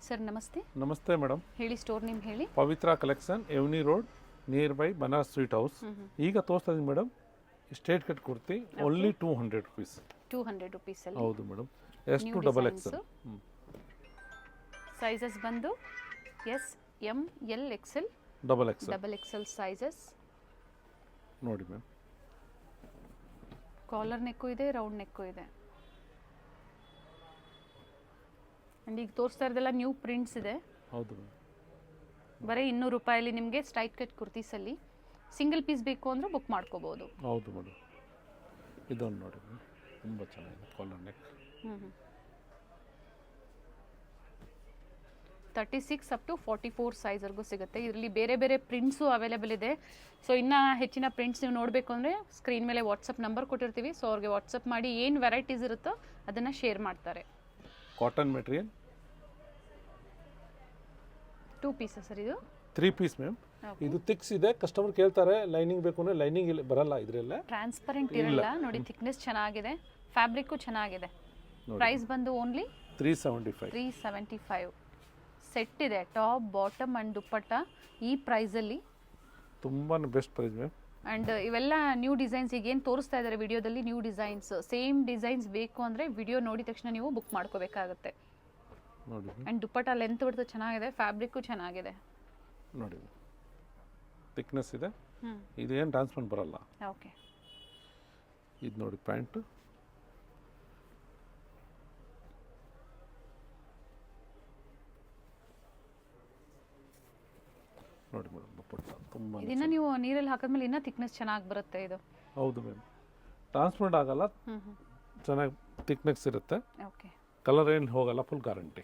Sir ನಮಸ್ತೆ. ನಮಸ್ತೆ madam. ಹೇಳಿ, ಸ್ಟೋರ್ ನೇಮ್ ಹೇಳಿ. Pavitra collection, avenue road, near by Banaras sweet house. ಈಗ ತೋರಿಸ್ತಾ ಇದ್ದೀನಿ madam, straight cut kurti, only 200 rupees. 200 rupees ಅಲ್ಲಿ. ಹೌದು madam. S to double XL. Sizes ಬಂದು S, M, L, XL, double XL sizes ನೋಡಿ ಮ್ಯಾಮ್. ಕಾಲರ್ ನೆಕ್ಕು ಇದೆ, round ನೆಕ್ಕು ಇದೆ. ಆ್ಯಂಡ್ ಈಗ ತೋರಿಸ್ತಾ ಇರೋದೆಲ್ಲ ನ್ಯೂ ಪ್ರಿಂಟ್ಸ್ ಇದೆ. ಹೌದು ಮ್ಯಾಮ್. ಬರೀ 200 ರೂಪಾಯಲ್ಲಿ ನಿಮಗೆ ಸ್ಟ್ರೈಟ್ ಕಟ್ ಕುರ್ತೀಸಲ್ಲಿ ಸಿಂಗಲ್ ಪೀಸ್ ಬೇಕು ಅಂದರೆ ಬುಕ್ ಮಾಡ್ಕೋಬೋದು. ಹೌದು ಮೇಡಮ್. ಇದೊಂದು ನೋಡಿ ಮ್ಯಾಮ್, ತುಂಬ ಚೆನ್ನಾಗಿದೆ ಕಾಲರ್ ನೆಕ್. 36 ಅಪ್ ಟು 44 ಸೈಜ್ವರೆಗೂ ಸಿಗುತ್ತೆ. ಇದರಲ್ಲಿ ಬೇರೆ ಬೇರೆ ಪ್ರಿಂಟ್ಸು ಅವೈಲೇಬಲ್ ಇದೆ. ಸೊ ಇನ್ನೂ ಹೆಚ್ಚಿನ ಪ್ರಿಂಟ್ಸ್ ನೀವು ನೋಡಬೇಕು ಅಂದರೆ ಸ್ಕ್ರೀನ್ ಮೇಲೆ ವಾಟ್ಸಪ್ ನಂಬರ್ ಕೊಟ್ಟಿರ್ತೀವಿ. ಸೊ ಅವ್ರಿಗೆ ವಾಟ್ಸಪ್ ಮಾಡಿ ಏನು ವೆರೈಟೀಸ್ ಇರುತ್ತೋ ಅದನ್ನು ಶೇರ್ ಮಾಡ್ತಾರೆ. ಕಾಟನ್ ಮೆಟೀರಿಯಲ್ 2 ಪೀಸಸ್ ಸರ್, ಇದು 3 ಪೀಸ್ ಮ್ಯಾಮ್. ಇದು ಥಿಕ್ಸ್ ಇದೆ. ಕಸ್ಟಮರ್ ಕೇಳ್ತಾರೆ ಲೈನಿಂಗ್ ಬೇಕು ಅಂದರೆ ಲೈನಿಂಗ್ ಇಲ್ಲಿ ಬರಲ್ಲ, ಇದರಲ್ಲ ಟ್ರಾನ್ಸ್ಪರೆಂಟ್ ಇರಲ್ಲ. ನೋಡಿ, ಥಿಕ್ನೆಸ್ ಚೆನ್ನಾಗಿದೆ, ಫ್ಯಾಬ್ರಿಕ್ಕು ಚೆನ್ನಾಗಿದೆ. ಪ್ರೈಸ್ ಬಂದು ಓನ್ಲಿ 375. ಸೆಟ್ ಇದೆ, ಟಾಪ್, ಬಾಟಮ್ ಆ್ಯಂಡ್ ದುಪ್ಪಟ್ಟ. ಈ ಪ್ರೈಸಲ್ಲಿ ತುಂಬಾ ಬೆಸ್ಟ್ ಪ್ರೈಸ್ ಮ್ಯಾಮ್. ಆ್ಯಂಡ್ ಇವೆಲ್ಲ ನ್ಯೂ ಡಿಸೈನ್ಸ್. ಈಗ ಏನು ತೋರಿಸ್ತಾ ಇದ್ದಾರೆ ವಿಡಿಯೋದಲ್ಲಿ ನ್ಯೂ ಡಿಸೈನ್ಸ್. ಸೇಮ್ ಡಿಸೈನ್ಸ್ ಬೇಕು ಅಂದರೆ ವಿಡಿಯೋ ನೋಡಿದ ತಕ್ಷಣ ನೀವು ಬುಕ್ ಮಾಡ್ಕೋಬೇಕಾಗುತ್ತೆ. ನೋಡಿ ಆ್ಯಂಡ್ ದುಪ್ಪಟ್ಟ ಲೆಂತ್ ಬಿಡ್ತು ಚೆನ್ನಾಗಿದೆ, ಫ್ಯಾಬ್ರಿಕ್ಕು ಚೆನ್ನಾಗಿದೆ. ನೋಡಿ ಥಿಕ್ನೆಸ್ ಇದೆ. ಇದೇನು ಟ್ರಾನ್ಸ್ಪರೆಂಟ್ ಬರಲ್ಲ. ಓಕೆ, ಇದು ನೋಡಿ ಪ್ಯಾಂಟ್. ನೋಡಿ ಮೇಡಮ್, ದುಪ್ಪಟ್ಟ ತುಂಬ. ಇದನ್ನ ನೀವು ನೀರಲ್ಲಿ ಹಾಕಿದ್ಮೇಲೆ ಇನ್ನೂ ಥಿಕ್ನೆಸ್ ಚೆನ್ನಾಗಿ ಬರುತ್ತೆ ಇದು. ಹೌದು ಮ್ಯಾಮ್, ಟ್ರಾನ್ಸ್ಪರೆಂಟ್ ಆಗಲ್ಲ, ಚೆನ್ನಾಗಿ ಥಿಕ್ನೆಸ್ ಇರುತ್ತೆ. ಓಕೆ, ಕಲರ್ ಏನು ಹೋಗಲ್ಲ, ಫುಲ್ ಗ್ಯಾರಂಟಿ.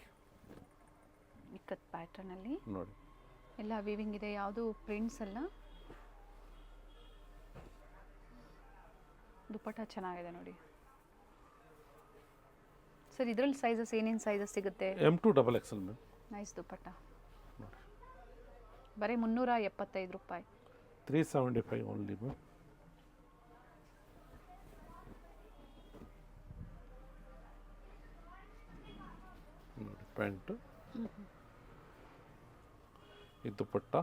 ಇಕ್ಕತ್ ಪ್ಯಾಟರ್ನಲ್ಲಿ ನೋಡಿ ಎಲ್ಲ ವೀವಿಂಗ್ ಇದೆ, ಯಾವುದು ಪ್ರಿಂಟ್ಸ್ ಅಲ್ಲ. ದುಪ್ಪಟ್ಟ ಚೆನ್ನಾಗಿದೆ ನೋಡಿ ಸರ್. ಇದರಲ್ಲಿ ಸೈಜಸ್ ಏನೇನು ಸೈಜಸ್ ಸಿಗುತ್ತೆ? M to double XL ma'am. Nice dupatta. ಬರೀ 375 ರೂಪಾಯಿ. 375 ಓನ್ಲಿ ಮ್ಯಾಮ್. ನೋಡಿ ಪ್ಯಾಂಟು, ಇದು ದುಪ್ಪಟ್ಟ.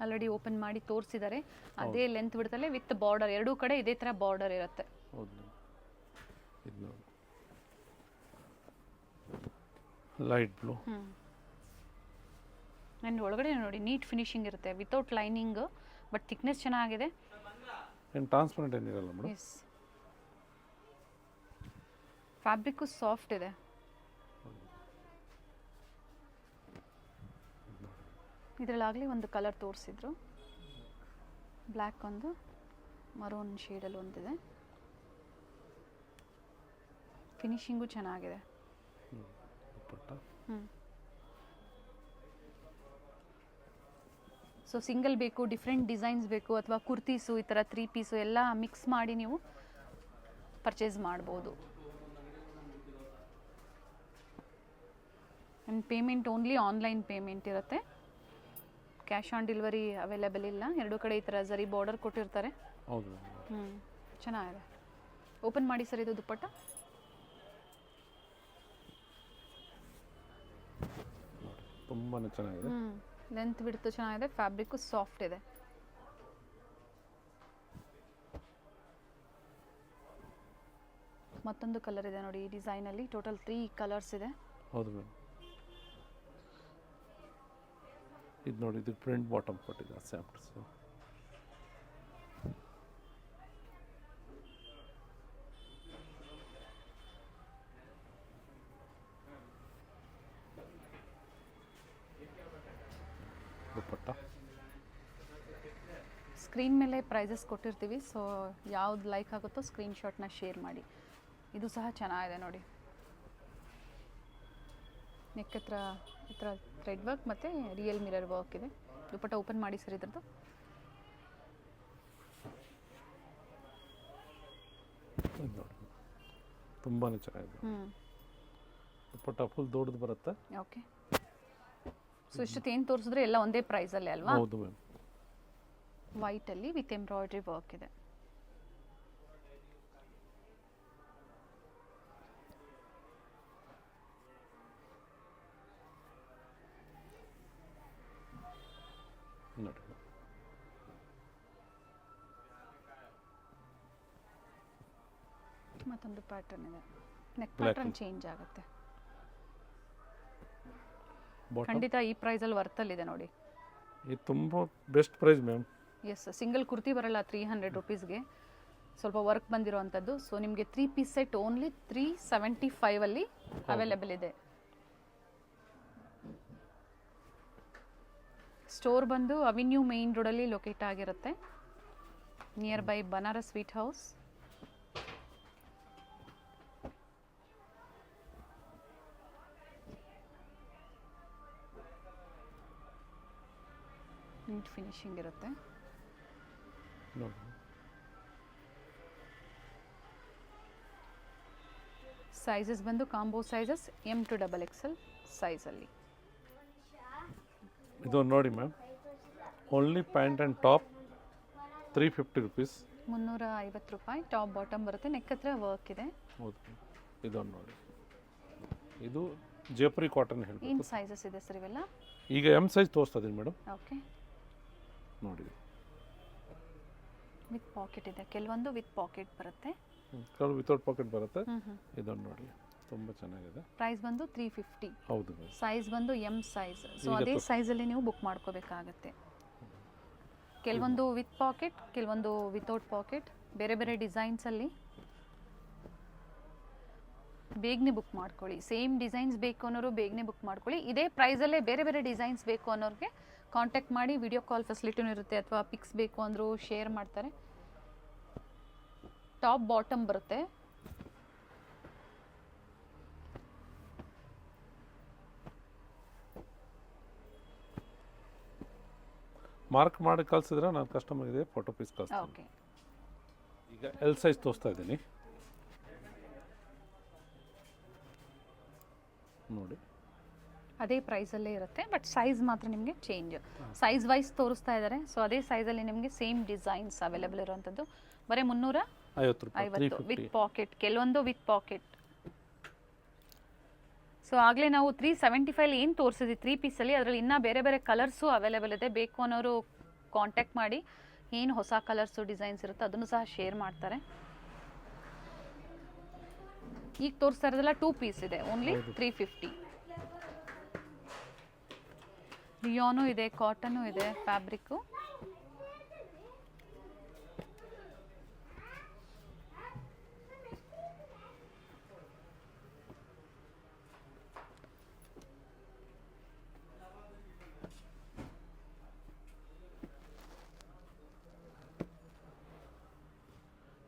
ಆಲ್ರೆಡಿ ಓಪನ್ ಮಾಡಿ ತೋರಿಸಿದ್ದಾರೆ. ಅದೇ ಲೆಂತ್ ಬಿಡ್ತಲ್ಲೇ ವಿತ್ ಬಾರ್ಡರ್, ಎರಡೂ ಕಡೆ ಇದೇ ಥರ ಬಾರ್ಡರ್ ಇರುತ್ತೆ. ಹೌದು, ಇದು ನೋಡಿ ಲೈಟ್ ಬ್ಲೂ. ಆ್ಯಂಡ್ ಒಳಗಡೆ ನೋಡಿ ನೀಟ್ ಫಿನಿಶಿಂಗ್ ಇರುತ್ತೆ, ವಿತೌಟ್ ಲೈನಿಂಗ್. ಬಟ್ ಥಿಕ್ನೆಸ್ ಚೆನ್ನಾಗಿದೆ. ಏನು ಟ್ರಾನ್ಸ್ಪರೆಂಟ್ ಏನಿರಲ್ಲ ಮೇಡಮ್. ಎಸ್, ಫ್ಯಾಬ್ರಿಕ್ಕು ಸಾಫ್ಟ್ ಇದೆ. ಇದರಲ್ಲಾಗಲೇ ಒಂದು ಕಲರ್ ತೋರಿಸಿದ್ರು, ಬ್ಲ್ಯಾಕ್ ಒಂದು, ಮರೂನ್ ಶೇಡಲ್ಲಿ ಒಂದಿದೆ. ಫಿನಿಶಿಂಗು ಚೆನ್ನಾಗಿದೆ. ಸೊ ಸಿಂಗಲ್ ಬೇಕು, ಡಿಫ್ರೆಂಟ್ ಡಿಸೈನ್ಸ್ ಬೇಕು, ಅಥವಾ ಕುರ್ತೀಸು ಈ ಥರ 3 ಪೀಸು ಎಲ್ಲ ಮಿಕ್ಸ್ ಮಾಡಿ ನೀವು ಪರ್ಚೇಸ್ ಮಾಡ್ಬೋದು. And payment only online payment ಇರುತ್ತೆ. ಕ್ಯಾಶ್ ಆನ್ ಡೆಲಿವರಿ ಅವೈಲೇಬಲ್ ಇಲ್ಲ. ಎರಡೂ ಕಡೆ ಈ ಥರ ಜರಿ ಬಾರ್ಡರ್ ಕೊಟ್ಟಿರ್ತಾರೆ. ಹೌದು. ಚೆನ್ನಾಗಿದೆ. ಓಪನ್ ಮಾಡಿ ಸರ್, ಇದು ದುಪ್ಪಟ್ಟ. ತುಂಬಾ ಚೆನ್ನಾಗಿದೆ. ಲೆಂತ್ ಬಿಡ್ತು ಚೆನ್ನಾಗಿದೆ, ಫ್ಯಾಬ್ರಿಕ್ಕು ಸಾಫ್ಟ್ ಇದೆ. ಮತ್ತೊಂದು ಕಲರ್ ಇದೆ ನೋಡಿ ಈ ಡಿಸೈನಲ್ಲಿ. ಟೋಟಲ್ 3 ಕಲರ್ಸ್ ಇದೆ. ಹೌದು ಮ್ಯಾಮ್. ಇದು ನೋಡಿ, ಇದು ಪ್ರಿಂಟ್ ಬಾಟಮ್ ಕೊಟ್ಟಿದೆ ಸ್ಯಾಮ್ಸ್. ದುಪ್ಪಟ್ಟ. ಸ್ಕ್ರೀನ್ ಮೇಲೆ ಪ್ರೈಸಸ್ ಕೊಟ್ಟಿರ್ತೀವಿ. ಸೊ ಯಾವ್ದು ಲೈಕ್ ಆಗುತ್ತೋ ಸ್ಕ್ರೀನ್ಶಾಟ್ನ ಶೇರ್ ಮಾಡಿ. ಇದು ಸಹ ಚೆನ್ನಾಗಿದೆ ನೋಡಿ. ನೆಕ್ ಹತ್ರ ಈ ಥರ ಥ್ರೆಡ್ ವರ್ಕ್ ಮತ್ತು ರಿಯಲ್ ಮಿರರ್ ವರ್ಕ್ ಇದೆ. ದುಪ್ಪಟ್ಟ ಓಪನ್ ಮಾಡಿ ಸರ್ ಇದ್ರದ್ದು. ನೋಡಿ ತುಂಬಾ ಚೆನ್ನಾಗಿದೆ. ದುಪ್ಪಟ್ಟ ಫುಲ್ ದೊಡ್ಡದು ಬರುತ್ತೆ. ಓಕೆ, ಸೊ ಇಷ್ಟೊತ್ತು ಏನು ತೋರಿಸಿದ್ರೆ ಎಲ್ಲ ಒಂದೇ ಪ್ರೈಸಲ್ಲೇ ಅಲ್ವಾ? ಹೌದು ಮ್ಯಾಮ್. ವೈಟಲ್ಲಿ ವಿತ್ ಎಂಬ್ರಾಯ್ಡ್ರಿ ವರ್ಕ್ ಇದೆ. ನೋಡಿ ಮತ್ತೊಂದು ಪ್ಯಾಟರ್ನ್ ಇದೆ, ನೆಕ್ Black ಪ್ಯಾಟರ್ನ್ ಅಲ್ಲಿ. ಚೇಂಜ್ ಆಗುತ್ತೆ. ಬಾಟಮ್ ಖಂಡಿತ ಈ ಪ್ರೈಸಲ್ಲಿ ವರ್ತಲ್ಲಿದೆ ನೋಡಿ. ಇದು ತುಂಬ best price ma'am. Yes, single kurti ಬರಲ್ಲ 300 ರುಪೀಸ್ಗೆ, ಸ್ವಲ್ಪ ವರ್ಕ್ ಬಂದಿರೋ ಅಂಥದ್ದು. ಸೊ ನಿಮಗೆ 3 ಪೀಸ್ ಸೆಟ್ ಓನ್ಲಿ 375 ಅವೈಲೇಬಲ್ ಇದೆ. ಸ್ಟೋರ್ ಬಂದು ಅವಿನ್ಯೂ ಮೇನ್ ರೋಡಲ್ಲಿ ಲೊಕೇಟ್ ಆಗಿರುತ್ತೆ, near by Banaras sweet house. Neat finishing ಇರುತ್ತೆ. ನೋಡಿ ಸೈಜಸ್ ಬಂದು combo sizes M to XXL ಸೈಜಲ್ಲಿ. ಇದು ನೋಡಿ ma'am, only pant and top 350 rupees. 350 ರೂಪಾಯಿ. ಟಾಪ್ ಬಾಟಮ್ ಬರುತ್ತೆ, ನೆಕ್ ಹತ್ರ ವರ್ಕ್ ಇದೆ. ಹೌದು, ಇದೊಂದು ನೋಡಿ, ಇದು ಜೈಪುರಿ ಕಾಟನ್ ಹೇಳ್ಬೋದು. ಏನು ಸೈಜಸ್ ಇದೆ ಸರ್ ಇವೆಲ್ಲ? ಈಗ ಎಮ್ ಸೈಜ್ ತೋರಿಸ್ತಾ ಇದೀನಿ ಮೇಡಮ್. ಓಕೆ, ನೋಡಿ ವಿತ್ ಪಾಕೆಟ್ ಇದೆ, ಕೆಲವೊಂದು ವಿತ್ ಪಾಕೆಟ್ ಬರುತ್ತೆ, ಕೆಲವು ವಿತೌಟ್ ಪಾಕೆಟ್ ಬರುತ್ತೆ. ಇದೊಂದು ನೋಡಿ, ತುಂಬ ಚೆನ್ನಾಗಿದೆ. ಪ್ರೈಸ್ ಬಂದು 350. ಹೌದು ಮ್ಯಾಮ್. ಸೈಜ್ ಬಂದು M ಸೈಜ್. ಸೊ ಈಗ ಅದೇ ಸೈಜಲ್ಲಿ ನೀವು ಬುಕ್ ಮಾಡ್ಕೋಬೇಕಾಗತ್ತೆ. ಕೆಲವೊಂದು ವಿತ್ ಪಾಕೆಟ್, ಕೆಲವೊಂದು ವಿತೌಟ್ ಪಾಕೆಟ್, ಬೇರೆ ಬೇರೆ ಡಿಸೈನ್ಸಲ್ಲಿ. ಬೇಗನೆ ಬುಕ್ ಮಾಡ್ಕೊಳ್ಳಿ. ಸೇಮ್ ಡಿಸೈನ್ಸ್ ಬೇಕು ಅನ್ನೋರು ಬೇಗನೆ ಬುಕ್ ಮಾಡ್ಕೊಳ್ಳಿ. ಇದೇ ಪ್ರೈಸಲ್ಲೇ ಬೇರೆ ಬೇರೆ ಡಿಸೈನ್ಸ್ ಬೇಕು ಅನ್ನೋರಿಗೆ ಕಾಂಟ್ಯಾಕ್ಟ್ ಮಾಡಿ. ವಿಡಿಯೋ ಕಾಲ್ ಫೆಸಿಲಿಟಿನೂ ಇರುತ್ತೆ, ಅಥವಾ ಪಿಕ್ಸ್ ಬೇಕು ಅಂದರೂ ಶೇರ್ ಮಾಡ್ತಾರೆ. ಟಾಪ್ ಬಾಟಮ್ ಬರುತ್ತೆ. ಮಾರ್ಕ್ ಮಾಡಿ ಕಳಿಸಿದ್ರೆ ನಾನು ಕಸ್ಟಮರ್ಗೆ ಫೋಟೋ ಪೀಸ್ ಕಳಿಸ್ತೀನಿ. ಓಕೆ, ಈಗ ಎಲ್ ಸೈಜ್ ತೋರಿಸ್ತಾ ಇದ್ದೀನಿ ನೋಡಿ. ಅದೇ ಪ್ರೈಸಲ್ಲೇ ಇರುತ್ತೆ, ಬಟ್ ಸೈಜ್ ಮಾತ್ರ ನಿಮಗೆ ಚೇಂಜ್. ಸೈಜ್ ವೈಸ್ ತೋರಿಸ್ತಾ ಇದ್ದಾರೆ. ಸೊ ಅದೇ ಸೈಜಲ್ಲಿ ನಿಮಗೆ ಸೇಮ್ ಡಿಸೈನ್ಸ್ ಅವೈಲೇಬಲ್ ಇರುವಂಥದ್ದು. ಬರೀ 50 ರೂಪಾಯಿ, 350 ವಿತ್ 350. ಪಾಕೆಟ್, ಕೆಲವೊಂದು ವಿತ್ ಪಾಕೆಟ್. ಸೊ ಆಗಲೇ ನಾವು 375 ಏನು ತೋರಿಸಿದ್ವಿ 3 ಪೀಸಲ್ಲಿ, ಅದರಲ್ಲಿ ಇನ್ನೂ ಬೇರೆ ಬೇರೆ ಕಲರ್ಸು ಅವೈಲೇಬಲ್ ಇದೆ. ಬೇಕು ಅನ್ನೋರು ಕಾಂಟ್ಯಾಕ್ಟ್ ಮಾಡಿ. ಏನು ಹೊಸ ಕಲರ್ಸು ಡಿಸೈನ್ಸ್ ಇರುತ್ತೆ ಅದನ್ನು ಸಹ ಶೇರ್ ಮಾಡ್ತಾರೆ. ಈಗ ತೋರಿಸ್ತಾ ಇರೋದೆಲ್ಲ 2 ಪೀಸ್ ಇದೆ, ಓನ್ಲಿ 350. ರಿಯಾನು ಇದೆ, ಕಾಟನು ಇದೆ, ಫ್ಯಾಬ್ರಿಕ್ಕು.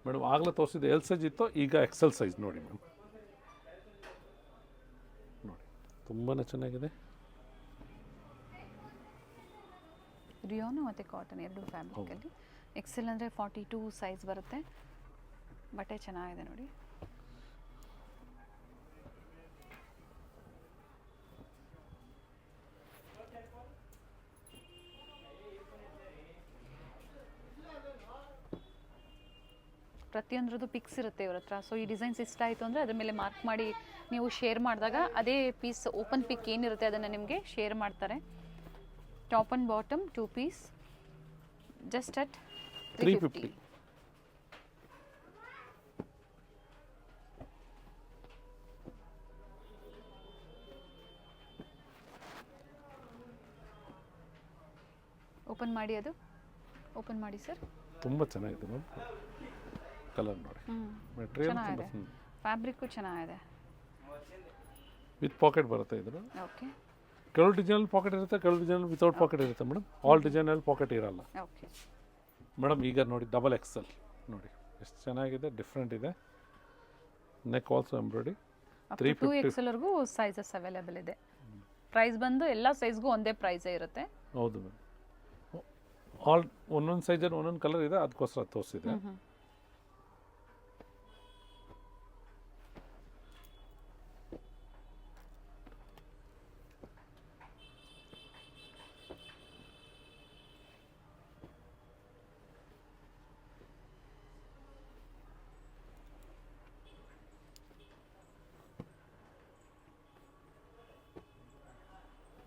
ಮೇಡಮ್ ಆಗಲೇ ತೋರಿಸಿದ್ದು ಎಲ್ ಸೈಜ್ ಇತ್ತು, ಈಗ XL ಸೈಜ್ ನೋಡಿ ಮ್ಯಾಮ್. ನೋಡಿ ತುಂಬಾ ಚೆನ್ನಾಗಿದೆ. ರಿಯಾನು ಮತ್ತು ಕಾಟನ್ ಎರಡು ಫ್ಯಾಬ್ರಿಕಲ್ಲಿ. XL ಅಂದರೆ 42 ಸೈಜ್ ಬರುತ್ತೆ. ಬಟ್ಟೆ ಚೆನ್ನಾಗಿದೆ ನೋಡಿ. ಪ್ರತಿಯೊಂದ್ರದ್ದು ಪಿಕ್ಸ್ ಇರುತ್ತೆ ಇವ್ರ ಹತ್ರ. ಸೊ ಈ ಡಿಸೈನ್ಸ್ ಇಷ್ಟ ಆಯಿತು ಅಂದರೆ ಅದ್ರ ಮೇಲೆ ಮಾರ್ಕ್ ಮಾಡಿ ನೀವು ಶೇರ್ ಮಾಡಿದಾಗ ಅದೇ ಪೀಸ್ ಓಪನ್ ಪಿಕ್ ಏನಿರುತ್ತೆ ಅದನ್ನು ನಿಮಗೆ ಶೇರ್ ಮಾಡ್ತಾರೆ. Top and bottom 2 piece, just at 350. Open ಮಾಡಿ, ಅದು ಓಪನ್ ಮಾಡಿ ಸರ್. ತುಂಬ ಚೆನ್ನಾಗಿದೆ ಮ್ಯಾಮ್. ಕಲರ್ ನೋಡಿ, ಮೆಟೀರಿಯಲ್ ಚೆನ್ನಾಗಿದೆ, ಫ್ಯಾಬ್ರಿಕ್ಕು ಚೆನ್ನಾಗಿದೆ. ವಿತ್ ಪಾಕೆಟ್ ಬರುತ್ತೆ ಇದ್ರ. ಓಕೆ ಕೆಲವು ಡಿಸೈನಲ್ಲಿ ಪಾಕೆಟ್ ಇರುತ್ತೆ, ಕೆಲವು ಡಿಸೈನಲ್ಲಿ ವಿತೌಟ್ ಪಾಕೆಟ್ ಇರುತ್ತೆ ಮೇಡಮ್. ಆಲ್ ಡಿಸೈನಲ್ಲಿ ಪಾಕೆಟ್ ಇರಲ್ಲ ಓಕೆ ಮೇಡಮ್. ಈಗ ನೋಡಿ XXL ನೋಡಿ ಎಷ್ಟು ಚೆನ್ನಾಗಿದೆ, ಡಿಫ್ರೆಂಟ್ ಇದೆ. Neck also embroidery. 350 2XL sizes available ಇದೆ. ಪ್ರೈಸ್ ಬಂದು ಎಲ್ಲ ಸೈಜ್ಗೂ ಒಂದೇ ಪ್ರೈಸೇ ಇರುತ್ತೆ. ಹೌದು ಮ್ಯಾಮ್. ಆಲ್ ಒಂದೊಂದು ಸೈಜಲ್ಲಿ ಒಂದೊಂದು ಕಲರ್ ಇದೆ, ಅದಕ್ಕೋಸ್ಕರ ತೋರಿಸಿದೆ.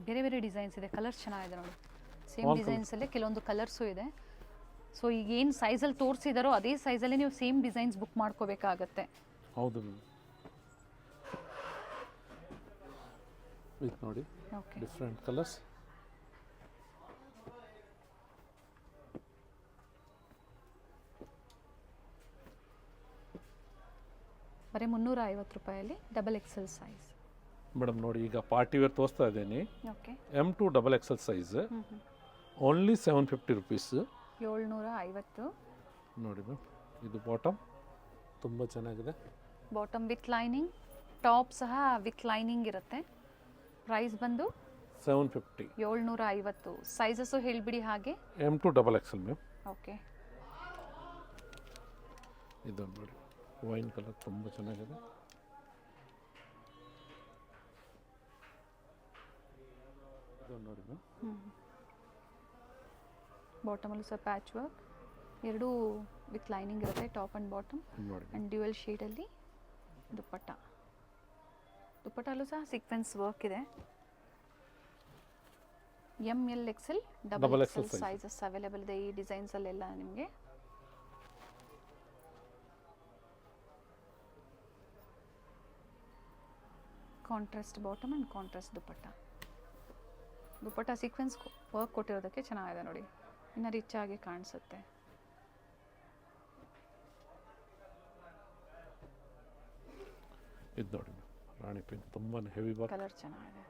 ಬೇರೆ ಬೇರೆ ಡಿಸೈನ್ಸ್ ಇದೆ, ಕಲರ್ಸ್ ಚೆನ್ನಾಗಿದೆ ನೋಡಿ. ಸೇಮ್ ಡಿಸೈನ್ಸಲ್ಲೇ ಕೆಲವೊಂದು ಕಲರ್ಸು ಇದೆ. ಸೊ ಈಗ ಏನು ಸೈಜಲ್ಲಿ ತೋರಿಸಿದಾರೋ ಅದೇ ಸೈಜಲ್ಲಿ ನೀವು ಸೇಮ್ ಡಿಸೈನ್ಸ್ ಬುಕ್ ಮಾಡ್ಕೋಬೇಕಾಗತ್ತೆ. ಹೌದು ಮ್ಯಾಮ್. ಇದು ನೋಡಿ ಓಕೆ, ಡಿಫ್ರೆಂಟ್ ಕಲರ್ಸ್. ಬರೀ 350 ರೂಪಾಯಲ್ಲಿ ಡಬಲ್ ಎಕ್ಸೆಲ್ ಸೈಜ್. ಮೇಡಮ್ ನೋಡಿ, ಈಗ ಪಾರ್ಟಿ ವೇರ್ ತೋರಿಸ್ತಾ ಇದ್ದೀನಿ. Okay, M2 double XL size only 750 rupees. 750. ನೋಡಿ ಮ್ಯಾಮ್, ಇದು ಬಾಟಮ್ ತುಂಬ ಚೆನ್ನಾಗಿದೆ. ಬಾಟಮ್ ವಿತ್ ಲೈನಿಂಗ್, ಟಾಪ್ ಸಹ ವಿತ್ ಲೈನಿಂಗ್ ಇರುತ್ತೆ. ಪ್ರೈಸ್ ಬಂದು 750. 750. ಸೈಜಸ್ಸು ಹೇಳಿಬಿಡಿ ಹಾಗೆ. M2 double XL ma'am. Okay, ಇದನ್ನು ನೋಡಿ, ವೈನ್ ಕಲರ್ ತುಂಬ ಚೆನ್ನಾಗಿದೆ. ಇದನ್ನು ನೋಡಿ ಮ್ಯಾಮ್. ಬಾಟಮಲ್ಲೂ ಸಹ ಪ್ಯಾಚ್ ವರ್ಕ್, ಎರಡೂ ವಿತ್ ಲೈನಿಂಗ್ ಇರುತ್ತೆ, ಟಾಪ್ ಆ್ಯಂಡ್ ಬಾಟಮ್. ನೋಡಿ ಆ್ಯಂಡ್ ಡ್ಯುಯಲ್ ಶೇಡಲ್ಲಿ ದುಪ್ಪಟ್ಟ. ದುಪ್ಪಟ್ಟಲ್ಲೂ ಸಹ ಸೀಕ್ವೆನ್ಸ್ ವರ್ಕ್ ಇದೆ. ML XL double XL sizes available ಇದೆ ಈ ಡಿಸೈನ್ಸಲ್ಲೆಲ್ಲ ನಿಮಗೆ. Contrast bottom and contrast dupatta. Dupatta sequence work ಕೊಟ್ಟಿರೋದಕ್ಕೆ ಚೆನ್ನಾಗಿದೆ ನೋಡಿ, ಇನ್ನು ರಿಚ್ ಆಗಿ ಕಾಣಿಸುತ್ತೆ. ಇದು ನೋಡಿ ರಾಣಿ ಪಿಂಕ್, ತುಂಬಾ ಹೆವಿ ವರ್ಕ್. ಕಲರ್ ಚೆನ್ನಾಗಿದೆ.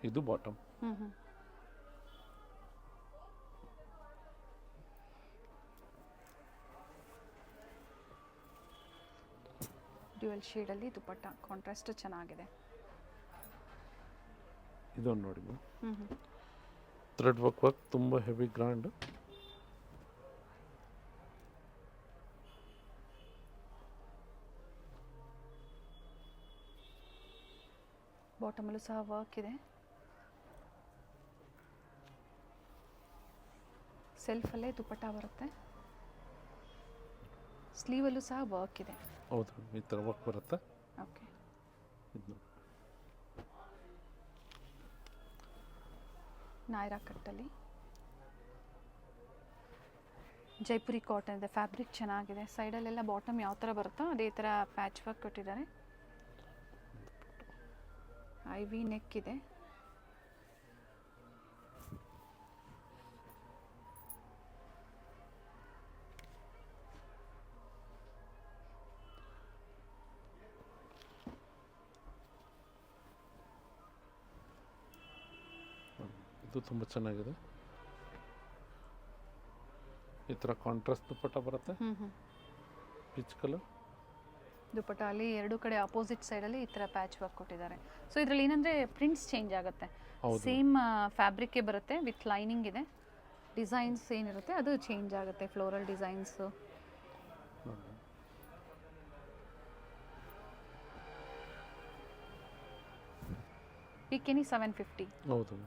ಇದು ಬಾಟಮ್. ಡ್ಯುಯಲ್ ಶೇಡಲ್ಲಿ ದುಪ್ಪಟ್ಟ, ಕಾಂಟ್ರಾಸ್ಟ್ ಚೆನ್ನಾಗಿದೆ. ಇದನ್ನು ನೋಡಿ ಮ್ಯಾಮ್, ಥ್ರೆಡ್ ವರ್ಕ್ ತುಂಬ ಹೆವಿ ಗ್ರ್ಯಾಂಡ್. ಬಾಟಮಲ್ಲೂ ಸಹ ವರ್ಕ್ ಇದೆ. ಸೆಲ್ಫಲ್ಲೇ ದುಪ್ಪಟ್ಟ ಬರುತ್ತೆ. ಸ್ಲೀವಲ್ಲೂ ಸಹ ವರ್ಕ್ ಇದೆ. ಹೌದು, ಈ ಥರ ವರ್ಕ್ ಬರುತ್ತೆ. ಓಕೆ, ಇದು ನೋಡಿ, ನಾಯ್ರಾ ಕಟ್ಟಲ್ಲಿ ಜೈಪುರಿ ಕಾಟನ್ ಇದೆ. ಫ್ಯಾಬ್ರಿಕ್ ಚೆನ್ನಾಗಿದೆ. ಸೈಡಲ್ಲೆಲ್ಲ ಬಾಟಮ್ ಯಾವ ಥರ ಬರುತ್ತೋ ಅದೇ ಥರ ಪ್ಯಾಚ್ ವರ್ಕ್ ಕೊಟ್ಟಿದ್ದಾರೆ. IV ನೆಕ್ ಇದೆ. ಇದು ತುಂಬ ಚೆನ್ನಾಗಿದೆ. ಈ ಥರ ಕಾಂಟ್ರಾಸ್ಟ್ ದುಪ್ಪಟ್ಟ ಬರುತ್ತೆ, ಪಿಚ್ ಕಲರ್. ದುಪ್ಪಟ್ಟ ಅಲ್ಲಿ ಎರಡು ಕಡೆ ಅಪೋಸಿಟ್ ಸೈಡಲ್ಲಿ ಈ ಥರ ಪ್ಯಾಚ್ ವರ್ಕ್ ಕೊಟ್ಟಿದ್ದಾರೆ. ಸೊ ಇದರಲ್ಲಿ ಏನಂದರೆ ಪ್ರಿಂಟ್ಸ್ ಚೇಂಜ್ ಆಗುತ್ತೆ. ಸೇಮ್ ಫ್ಯಾಬ್ರಿಕ್ಕೇ ಬರುತ್ತೆ, ವಿತ್ ಲೈನಿಂಗ್ ಇದೆ. ಡಿಸೈನ್ಸ್ ಏನಿರುತ್ತೆ ಅದು ಚೇಂಜ್ ಆಗುತ್ತೆ, ಫ್ಲೋರಲ್ ಡಿಸೈನ್ಸು. ಪಿಕೆನಿ 750. ಹೌದು,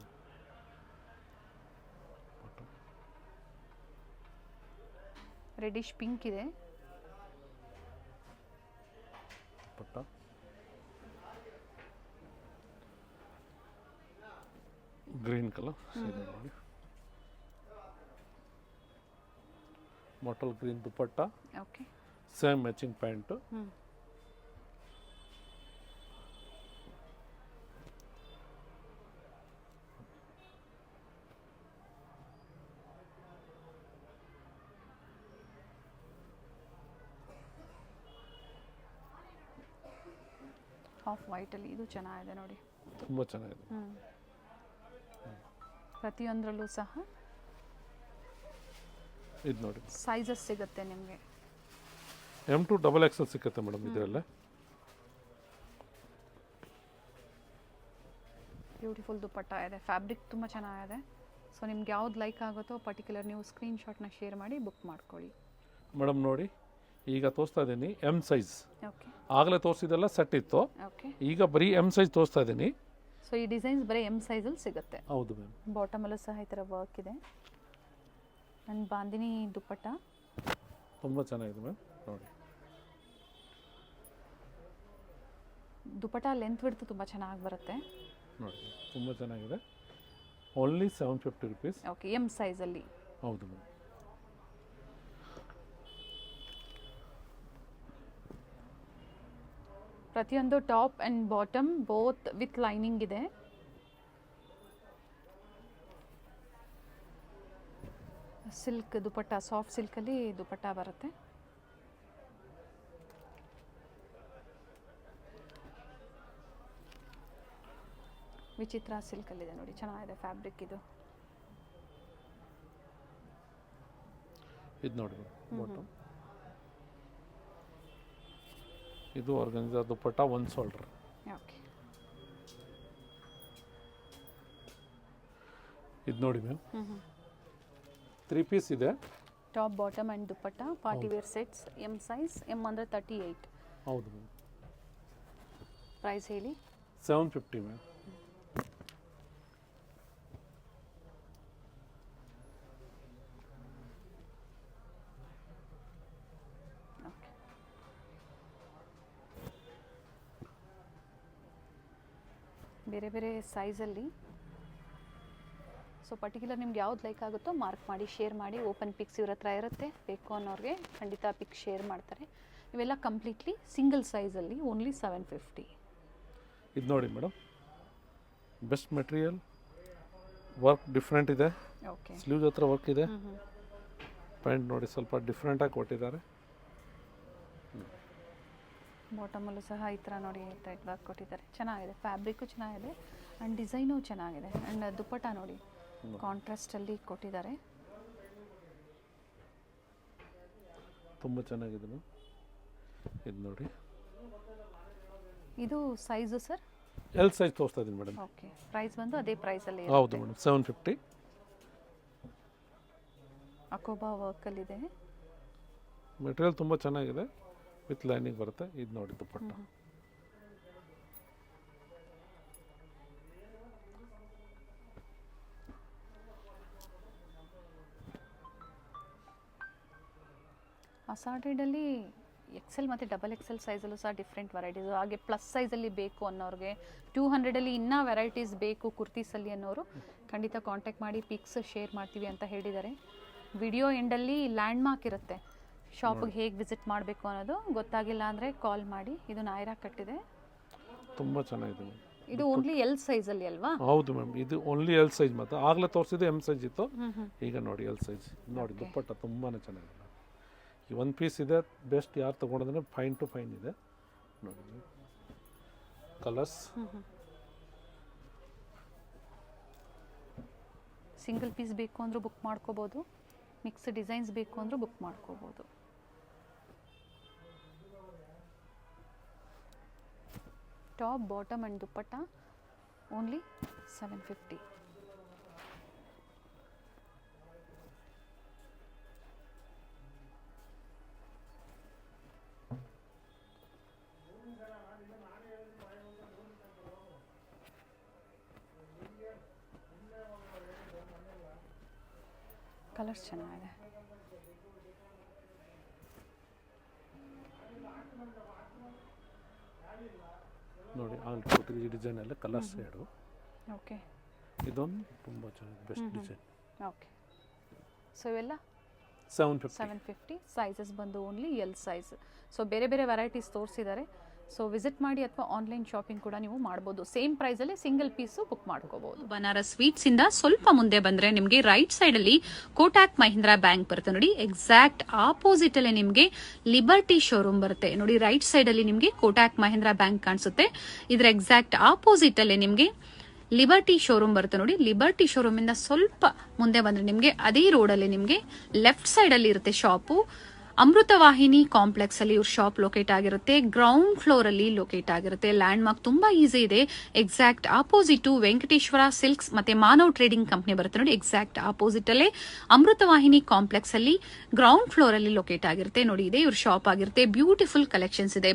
ರೆಡಿಶ್ ಪಿಂಕ್ ಇದೆ. ಪಟ್ಟ ಗ್ರೀನ್ ಕಲರ್, ನೋಡಿ bottle green dupatta. Okay, same matching pant. Off ವೈಟಲ್ಲಿ ಇದು ಚೆನ್ನಾಗಿದೆ ನೋಡಿ, ತುಂಬ ಚೆನ್ನಾಗಿದೆ. ಪ್ರತಿಯೊಂದರಲ್ಲೂ ಸಹ ಇದು ನೋಡಿ, ಸೈಜಸ್ ಸಿಗುತ್ತೆ ನಿಮಗೆ. M2 ಡಬಲ್ ಎಕ್ಸೆಲ್ ಸಿಕ್ಕತ್ತೆ ಮೇಡಮ್ ಇದರಲ್ಲೇ. ಬ್ಯೂಟಿಫುಲ್ ದುಪ್ಪಟ್ಟ ಇದೆ. ಫ್ಯಾಬ್ರಿಕ್ ತುಂಬ ಚೆನ್ನಾಗಿದೆ. ಸೊ ನಿಮ್ಗೆ ಯಾವ್ದು ಲೈಕ್ ಆಗುತ್ತೋ ಪರ್ಟಿಕ್ಯುಲರ್ ನೀವು ಸ್ಕ್ರೀನ್ಶಾಟ್ನ ಶೇರ್ ಮಾಡಿ ಬುಕ್ ಮಾಡ್ಕೊಳ್ಳಿ. ಮೇಡಮ್ ನೋಡಿ, ಈಗ ತೋರಿಸ್ತಾ ಇದ್ದೀನಿ M ಸೈಜ್. ಓಕೆ, ಆಗಲೇ ತೋರಿಸಿದೆಲ್ಲ ಸೆಟ್ ಇತ್ತು, ಓಕೆ. ಈಗ ಬರೀ M ಸೈಜ್ ತೋರಿಸ್ತಾ ಇದ್ದೀನಿ. ಸೊ ಈ ಡಿಸೈನ್ಸ್ ಬರೀ M ಸೈಜಲ್ಲಿ ಸಿಗುತ್ತೆ. ಹೌದು ಮ್ಯಾಮ್. ಬಾಟಮಲ್ಲೂ ಸಹ ಈ ಥರ ವರ್ಕ್ ಇದೆ. ಆ್ಯಂಡ್ ಬಾಂದಿನಿ ದುಪ್ಪಟ್ಟ ತುಂಬ ಚೆನ್ನಾಗಿದೆ ಮ್ಯಾಮ್. ನೋಡಿ, ದುಪ್ಪಟ್ಟ ಲೆಂತ್ ಬಿಡ್ತು ತುಂಬ ಚೆನ್ನಾಗಿ ಬರುತ್ತೆ. ನೋಡಿ ತುಂಬ ಚೆನ್ನಾಗಿದೆ. Only 750 rupees. ಓಕೆ, ಎಮ್ ಸೈಜಲ್ಲಿ. ಹೌದು ಮೇಡಮ್. ಪ್ರತಿಯೊಂದು top and bottom both with lining ಇದೆ. ಸಿಲ್ಕ್ ದುಪಟ್ಟ, ಸಾಫ್ಟ್ ಸಿಲ್ಕಲ್ಲಿ ದುಪಟ್ಟ ಬರುತ್ತೆ. ವಿಚಿತ್ರ ಸಿಲ್ಕಲ್ಲಿದೆ ನೋಡಿ, ಚೆನ್ನಾಗಿದೆ ಫ್ಯಾಬ್ರಿಕ್ ಇದು. ಇದು ನೋಡಿ ಬಾಟಮ್, ಇದು ಆರ್ಗನ್ಜಾ ದುಪಟ್ಟ, ಒಂದು ಶೋಲ್ಡರ್. ಓಕೆ, ಇದು ನೋಡಿ ಮ್ಯಾಮ್ 3 ಪೀಸ್ ಇದೆ. Top bottom and dupatta, party wear sets, M size. M ಅಂದರೆ 38. ಹೌದು ಮ್ಯಾಮ್. ಪ್ರೈಸ್ ಹೇಳಿ. 750 ಮ್ಯಾಮ್. ಓಕೆ, ಬೇರೆ ಬೇರೆ ಸೈಜಲ್ಲಿ. ಸೊ ಪರ್ಟಿಕ್ಯುಲರ್ ನಿಮ್ಗೆ ಯಾವ್ದು ಲೈಕ್ ಆಗುತ್ತೋ ಮಾರ್ಕ್ ಮಾಡಿ, ಶೇರ್ ಮಾಡಿ. ಓಪನ್ ಪಿಕ್ಸ್ ಇವ್ರ ಹತ್ರ ಇರುತ್ತೆ, ಬೇಕು ಅನ್ನೋರಿಗೆ ಖಂಡಿತ ಪಿಕ್ ಶೇರ್ ಮಾಡ್ತಾರೆ. ಇವೆಲ್ಲ ಕಂಪ್ಲೀಟ್ಲಿ ಸಿಂಗಲ್ ಸೈಜಲ್ಲಿ, ಓನ್ಲಿ 750. ಇದು ನೋಡಿ madam, best material, work different ಇದೆ. ಓಕೆ, ಸ್ಲೀವ್ಸ್ ಹತ್ರ ವರ್ಕ್ ಇದೆ. ಪ್ಯಾಂಟ್ ನೋಡಿ ಸ್ವಲ್ಪ ಡಿಫ್ರೆಂಟಾಗಿ ಕೊಟ್ಟಿದ್ದಾರೆ. ಬಾಟಮಲ್ಲೂ ಸಹ ಈ ಥರ ನೋಡಿ ಟೈಟ್ ವರ್ಕ್ ಕೊಟ್ಟಿದ್ದಾರೆ. ಚೆನ್ನಾಗಿದೆ, ಫ್ಯಾಬ್ರಿಕ್ಕು ಚೆನ್ನಾಗಿದೆ ಆ್ಯಂಡ್ ಡಿಸೈನು ಚೆನ್ನಾಗಿದೆ. ಆ್ಯಂಡ್ ದುಪ್ಪಟ್ಟ ನೋಡಿ ಕಾಂಟ್ರಾಸ್ಟಲ್ಲಿ ಕೊಟ್ಟಿದ್ದಾರೆ. ತುಂಬ ಚೆನ್ನಾಗಿದೆ ಮ್ಯಾಮ್. ಇದು ನೋಡಿ, ಇದು ಸೈಜು ಸರ್ ಎಲ್ ಸೈಜ್ ತೋರಿಸ್ತಾ ಇದ್ದೀನಿ ಮೇಡಮ್. ಓಕೆ, ಪ್ರೈಸ್ ಬಂದು ಅದೇ ಪ್ರೈಸಲ್ಲಿ. ಹೌದು ಮೇಡಮ್, 750. ಅಕೋಬಾ ವರ್ಕಲ್ಲಿದೆ. ಮೆಟೀರಿಯಲ್ ತುಂಬ ಚೆನ್ನಾಗಿದೆ, ವಿತ್ ಲೈನಿಂಗ್ ಬರುತ್ತೆ. ಇದು ನೋಡಿ ದುಪ್ಪಟ್ಟ. ಅಸಾರ್ಟೆಡಲ್ಲಿ ಎಕ್ಸೆಲ್ ಮತ್ತು ಡಬಲ್ ಎಕ್ಸೆಲ್ ಸೈಜಲ್ಲೂ ಸಹ ಡಿಫ್ರೆಂಟ್ ವೆರೈಟೀಸು. ಹಾಗೆ ಪ್ಲಸ್ ಸೈಜಲ್ಲಿ ಬೇಕು ಅನ್ನೋರಿಗೆ, 200ಅಲ್ಲಿ ಇನ್ನೂ ವೆರೈಟೀಸ್ ಬೇಕು ಕುರ್ತೀಸಲ್ಲಿ ಅನ್ನೋರು ಖಂಡಿತ ಕಾಂಟ್ಯಾಕ್ಟ್ ಮಾಡಿ, ಪಿಕ್ಸ್ ಶೇರ್ ಮಾಡ್ತೀವಿ ಅಂತ ಹೇಳಿದ್ದಾರೆ. ವಿಡಿಯೋ ಎಂಡಲ್ಲಿ ಲ್ಯಾಂಡ್ ಮಾರ್ಕ್ ಇರುತ್ತೆ, ಶಾಪಿಗೆ ಹೇಗೆ ವಿಸಿಟ್ ಮಾಡಬೇಕು ಅನ್ನೋದು. ಗೊತ್ತಾಗಿಲ್ಲ ಅಂದರೆ ಕಾಲ್ ಮಾಡಿ. ಇದು ನಾಯ್ರಾ ಕಟ್ಟಿದೆ, ತುಂಬ ಚೆನ್ನಾಗಿದೆ ಮ್ಯಾಮ್. ಇದು ಓನ್ಲಿ ಎಲ್ ಸೈಜಲ್ಲಿ ಅಲ್ವಾ? ಹೌದು ಮ್ಯಾಮ್, ಇದು ಓನ್ಲಿ ಎಲ್ ಸೈಜ್. ಮತ್ತು ಆಗಲೇ ತೋರಿಸಿದ್ದು ಎಮ್ ಸೈಜ್ ಇತ್ತು, ಈಗ ನೋಡಿ ಎಲ್ ಸೈಜ್. ನೋಡಿ ದುಪ್ಪಟ್ಟ ತುಂಬಾ ಚೆನ್ನಾಗಿದೆ. ಈ ಒಂದು ಪೀಸ್ ಇದೆ, ಬೆಸ್ಟ್ ಯಾರು ತೊಗೊಂಡ್ರೆ ಫೈನ್ ಟು ಫೈನ್ ಇದೆ ನೋಡಿ. ಕಲರ್ಸ್ ಸಿಂಗಲ್ ಪೀಸ್ ಬೇಕು ಅಂದರೂ ಬುಕ್ ಮಾಡ್ಕೋಬೋದು, ಮಿಕ್ಸ್ ಡಿಸೈನ್ಸ್ ಬೇಕು ಅಂದರೂ ಬುಕ್ ಮಾಡ್ಕೋಬೋದು. Top bottom and dupatta only 750. Colours ಚೆನ್ನಾಗಿದೆ. ನೋಡಿ ಆಲ್ರೆಡಿ ಈ ಡಿಸೈನ್ ಎಲ್ಲ ಕಲರ್ಸ್ ಎರಡು. ಓಕೆ, ಇದೊಂದು ತುಂಬ ಚೆನ್ನಾಗಿದೆ, ಬೆಸ್ಟ್ ಡಿಸೈನ್. ಓಕೆ, ಸೊ ಇವೆಲ್ಲ 750. ಸೈಜಸ್ ಬಂದು ಓನ್ಲಿ ಎಲ್ ಸೈಜ್. ಸೊ ಬೇರೆ ಬೇರೆ ವೆರೈಟೀಸ್ ತೋರಿಸಿದ್ದಾರೆ. ಸೊ ವಿಸಿಟ್ ಮಾಡಿ ಅಥವಾ ಆನ್ಲೈನ್ ಶಾಪಿಂಗ್ ಕೂಡ ನೀವು ಮಾಡ್ಬೋದು. ಸೇಮ್ ಪ್ರೈಸಲ್ಲಿ ಸಿಂಗಲ್ ಪೀಸು ಬುಕ್ ಮಾಡ್ಕೋಬಹುದು. ಬನಾರಸ್ ಸ್ವೀಟ್ಸ್ ಇಂದ ಸ್ವಲ್ಪ ಮುಂದೆ ಬಂದ್ರೆ ನಿಮಗೆ ರೈಟ್ ಸೈಡ್ ಅಲ್ಲಿ ಕೋಟಾಕ್ ಮಹೀಂದ್ರಾ ಬ್ಯಾಂಕ್ ಬರುತ್ತೆ ನೋಡಿ. ಎಕ್ಸಾಕ್ಟ್ ಆಪೋಸಿಟ್ ಅಲ್ಲೇ ನಿಮಗೆ ಲಿಬರ್ಟಿ ಶೋರೂಮ್ ಬರುತ್ತೆ ನೋಡಿ. ರೈಟ್ ಸೈಡ್ ಅಲ್ಲಿ ನಿಮಗೆ ಕೋಟಾಕ್ ಮಹೀಂದ್ರಾ ಬ್ಯಾಂಕ್ ಕಾಣಿಸುತ್ತೆ. ಇದ್ರ ಎಕ್ಸಾಕ್ಟ್ ಆಪೋಸಿಟ್ ಅಲ್ಲೇ ನಿಮಗೆ ಲಿಬರ್ಟಿ ಶೋರೂಮ್ ಬರುತ್ತೆ ನೋಡಿ. ಲಿಬರ್ಟಿ ಶೋರೂಮ್ ಇಂದ ಸ್ವಲ್ಪ ಮುಂದೆ ಬಂದ್ರೆ ನಿಮಗೆ ಅದೇ ರೋಡ್ ಅಲ್ಲಿ ನಿಮಗೆ ಲೆಫ್ಟ್ ಸೈಡ್ ಅಲ್ಲಿ ಇರುತ್ತೆ ಶಾಪು. ಅಮೃತವಾಹಿನಿ ಕಾಂಪ್ಲೆಕ್ಸ್ ಅಲ್ಲಿ ಇವ್ರ ಶಾಪ್ ಲೊಕೇಟ್ ಆಗಿರುತ್ತೆ. ಗ್ರೌಂಡ್ ಫ್ಲೋರ್ ಅಲ್ಲಿ ಲೊಕೇಟ್ ಆಗಿರುತ್ತೆ. ಲ್ಯಾಂಡ್ ಮಾರ್ಕ್ ತುಂಬಾ ಈಸಿ ಇದೆ. ಎಕ್ಸಾಕ್ಟ್ ಆಪೋಸಿಟ್ ವೆಂಕಟೇಶ್ವರ ಸಿಲ್ಕ್ಸ್ ಮತ್ತೆ ಮಾನವ್ ಟ್ರೇಡಿಂಗ್ ಕಂಪನಿ ಬರುತ್ತೆ ನೋಡಿ. ಎಕ್ಸಾಕ್ಟ್ ಆಪೋಸಿಟ್ ಅಲ್ಲೇ ಅಮೃತವಾಹಿನಿ ಕಾಂಪ್ಲೆಕ್ಸ್ ಅಲ್ಲಿ ಗ್ರೌಂಡ್ ಫ್ಲೋರ್ ಅಲ್ಲಿ ಲೊಕೇಟ್ ಆಗಿರುತ್ತೆ ನೋಡಿ. ಇದೆ ಇವ್ರ ಶಾಪ್ ಆಗಿರುತ್ತೆ. ಬ್ಯೂಟಿಫುಲ್ ಕಲೆಕ್ಷನ್ಸ್ ಇದೆ.